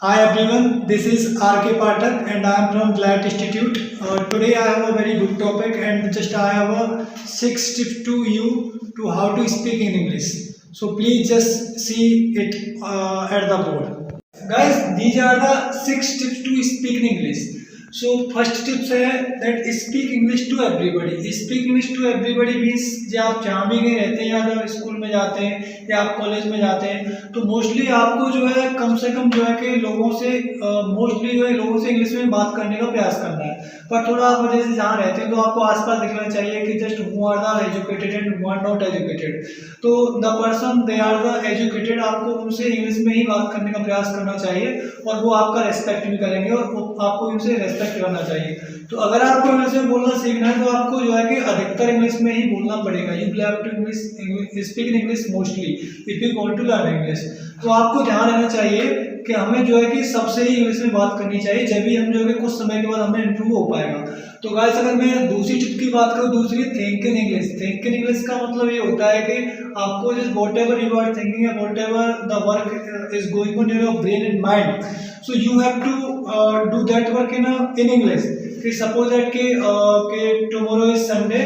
Hi everyone, this is RK Pathak and I am from GLAD Institute. Today I have a very good topic and just I have a 6 tips to you to how to speak in English. So please just see it at the board. Guys, these are the 6 tips to speak in English. So first tips है that speak English to everybody. Speak English to everybody means जब आप जहाँ भी कहीं रहते हैं या जब स्कूल में जाते हैं या आप कॉलेज में जाते हैं तो मोस्टली आपको जो है कम से कम जो है कि लोगों से मोस्टली जो है लोगों से इंग्लिश में बात करने का प्रयास करना है। पर थोड़ा आप जैसे जहाँ रहते हैं तो आपको आसपास देखना चाहिए कि just who are the educated and who are not educated. तो the person they are the educated, आपको उनसे इंग्लिश में ही बात करने का प्रयास करना चाहिए और वो आपका रेस्पेक्ट भी करेंगे और आपको उनसे रेस्पेक्ट करना चाहिए। तो अगर आपको इंग्लिश में बोलना सीखना है तो आपको जो है कि अधिकतर इंग्लिश में ही बोलना पड़ेगा। You have to English speak in English mostly if you want to learn English. तो आपको ध्यान रहना चाहिए कि हमें जो है कि सबसे ही इंग्लिश में बात करनी चाहिए, जब भी हम जो है कुछ समय के बाद हमें इम्प्रूव हो पाएगा। तो गाइस अगर मैं दूसरी टिप की बात करूँ, दूसरी think in English. Think in English का मतलब ये होता है कि आपको जिस whatever you are thinking या whatever the work is going on in your brain and mind, so you have to do that work in English. कि सपोज दैट कि tomorrow is Sunday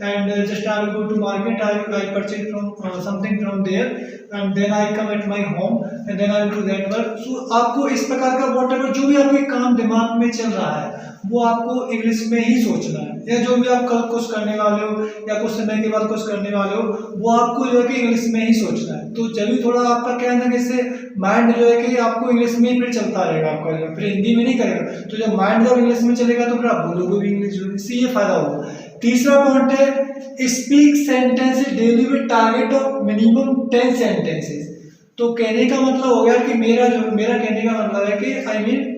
and just I will go to market, I purchase from something from there and then I come at my home and then I will do that work. So आपको इस प्रकार का whatever जो भी आपके काम दिमाग में चल रहा है वो आपको इंग्लिश में ही सोचना है, या जो भी आप कल कुछ करने वाले हो या कुछ समय के बाद कुछ करने वाले हो वो आपको जो है कि इंग्लिश में ही सोचना है। तो जब भी थोड़ा आपका क्या है ना कि इससे माइंड जो है कि आपको इंग्लिश में ही फिर चलता रहेगा, आपका फिर हिंदी में नहीं करेगा। तो जब माइंड जब इंग्लिश में चलेगा तो फिर आप बोलोगे भी इंग्लिश, इससे ये फायदा होगा। तीसरा पॉइंट है speak sentences daily with target of minimum 10 sentences. तो कहने का मतलब हो गया कि मेरा कहने का मतलब है कि आई मीन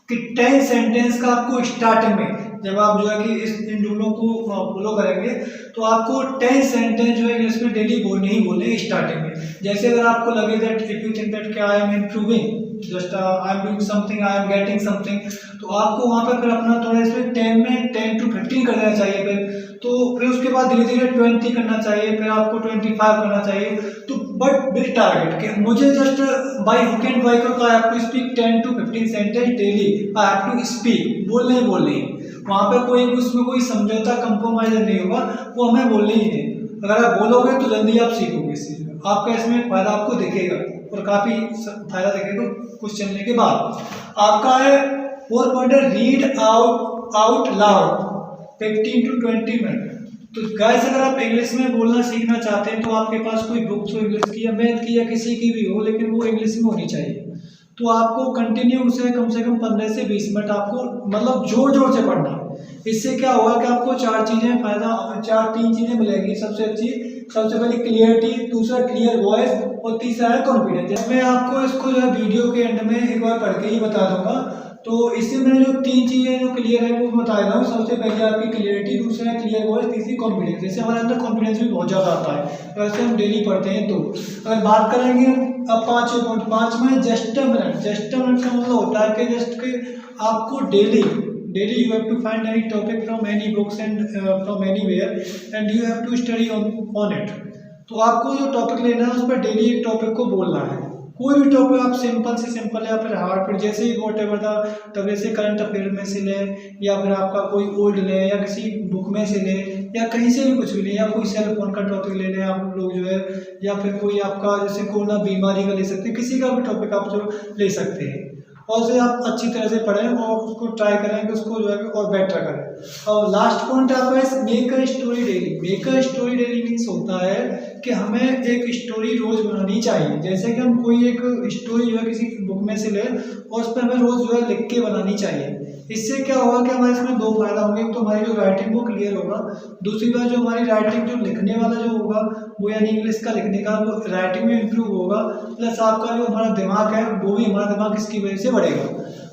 कि 10 सेंटेंस का आपको स्टार्टिंग में जब आप जो है कि इन रूलों को फॉलो करेंगे तो आपको 10 सेंटेंस जो है इंग्लिश में डेली बोलने ही बोलने स्टार्टिंग में। जैसे अगर आपको लगे that if you think that I am improving, just I am doing something, I am getting something, तो आपको वहाँ पर फिर अपना थोड़ा इसमें 10 to 15 कर देना चाहिए। फिर उसके बाद धीरे धीरे 20 करना चाहिए, फिर आपको 25 करना चाहिए। तो बट विद टारगेट कि मुझे just by hook and by का I have to speak 10 to 15 sentence daily, I have to speak, बोलने ही बोलने। वहाँ पर कोई उसमें कोई समझौता कंप्रोमाइज नहीं होगा, वो हमें बोलने ही नहीं। अगर आप बोलोगे तो जल्दी आप सीखोगे इस चीज़ में, आपका इसमें फायदा आपको दिखेगा और काफ़ी फायदा दिखेगा कुछ चलने के बाद। आपका है 4 पॉइंट है read out loud 15 to 20 minute. तो गाइस अगर आप इंग्लिश में बोलना सीखना चाहते हैं तो आपके पास कोई बुक्स हो इंग्लिश की या मैथ की या किसी की भी हो, लेकिन वो इंग्लिश में होनी चाहिए। तो आपको कंटिन्यू उसे कम से कम 15 से 20 मिनट आपको मतलब जोर से पढ़ना है। इससे क्या होगा कि आपको 3 चीज़ें मिलेंगी। सबसे पहले क्लियरिटी, दूसरा क्लियर वॉइस और तीसरा है कॉन्फिडेंस। मैं आपको इसको जो है वीडियो के एंड में एक बार पढ़ के ही बता दूंगा। तो इससे मैंने जो 3 चीज़ें जो क्लियर है वो बता देता हूँ। सबसे पहले आपकी क्लियरिटी, दूसरा है क्लियर वॉइस, तीसरी कॉन्फिडेंस। जैसे हमारे अंदर कॉन्फिडेंस भी बहुत ज़्यादा आता है वैसे हम डेली पढ़ते हैं। तो अगर बात करेंगे अब 5 में just a minute. Just a minute का मतलब होता है कि जस्ट कि आपको daily you have to find any topic from any books and from anywhere and you have to study on it. तो आपको जो टॉपिक लेना है उस पर डेली एक टॉपिक को बोलना है। कोई भी टॉपिक आप सिंपल से सिंपल या फिर हार्ड, फिर जैसे ही वॉट एवर था तब जैसे करंट अफेयर में से ले या फिर आपका कोई ओल्ड ले या किसी बुक में से ले या कहीं से भी कुछ भी ले, या कोई सेल फोन का टॉपिक ले लें आप लोग जो है, या फिर कोई आपका जैसे कोरोना बीमारी का ले सकते हैं, किसी का भी टॉपिक आप जो ले सकते हैं और उसे आप अच्छी तरह से पढ़ें और उसको ट्राई करें कि उसको जो है और बेटर करें। और लास्ट पॉइंट आपका make a story daily. Make a story daily means होता है कि हमें एक स्टोरी रोज बनानी चाहिए। जैसे कि हम कोई एक स्टोरी जो है किसी बुक में से ले और उस पर हमें रोज जो है लिख के बनानी चाहिए। इससे क्या होगा कि हमारे इसमें 2 फायदा होंगे। एक तो हमारी जो राइटिंग वो क्लियर होगा, दूसरी बात जो हमारी राइटिंग जो लिखने वाला जो होगा वो यानी इंग्लिश का लिखने का वो राइटिंग में इम्प्रूव होगा, प्लस आपका जो हमारा दिमाग है वो भी हमारा दिमाग इसकी वजह से बढ़ेगा।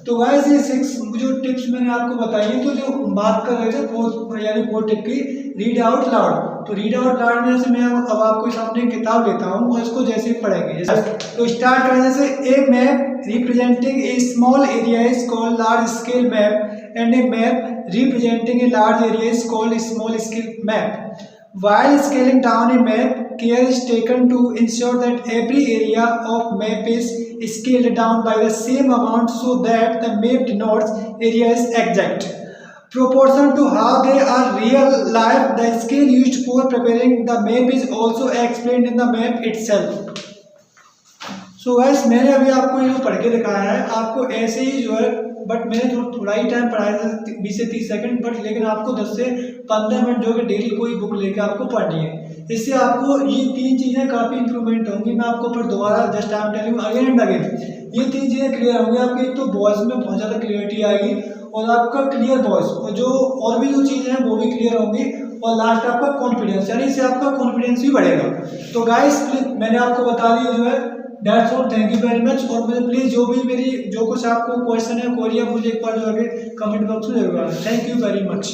तो गाइस ये 6 जो टिप्स मैंने आपको बताई है, तो जो बात कर रहे थे 4 टिप की, रीड आउट लाउड। तो रीड आउट लाउड में जैसे मैं अब आपको सामने किताब लेता हूँ और इसको जैसे पढ़ेंगे। तो स्टार्ट करें जैसे ए map representing a small area is called large scale map and a map representing a large area is called a small scale map. While scaling down a map care is taken to ensure that every area of map is scaled down by the same amount so that the map denotes area is exact. Proportion to how they are real life, the scale used for preparing the map is also explained in the map itself. So gas मैंने अभी आपको ये पढ़ के दिखाया है, आपको ऐसे ही जो है, बट मैंने थोड़ा ही टाइम पढ़ाया था 20 से 30 सेकंड, बट लेकिन आपको 10 से 15 मिनट जो है डेली कोई बुक लेके आपको पढ़नी है। इससे आपको ये 3 चीज़ें काफ़ी इंप्रूवमेंट होंगी। मैं आपको फिर दोबारा just I am telling again and again, ये 3 चीज़ें क्लियर होंगी आपकी। एक तो वॉइस में बहुत ज़्यादा क्लियरिटी आएगी और आपका क्लियर वॉइस, और जो और भी जो चीज़ें हैं वो भी क्लियर होंगी, और लास्ट आपका कॉन्फिडेंस, यानी इससे आपका कॉन्फिडेंस भी बढ़ेगा। तो गाइस मैंने आपको बता दिया जो है, that's all, thank you very much. और मुझे प्लीज़ जो भी मेरी जो कुछ आपको क्वेश्चन है, क्वेरी है, मुझे एक बार जो है कमेंट बॉक्स में जरूर आना। Thank you very much.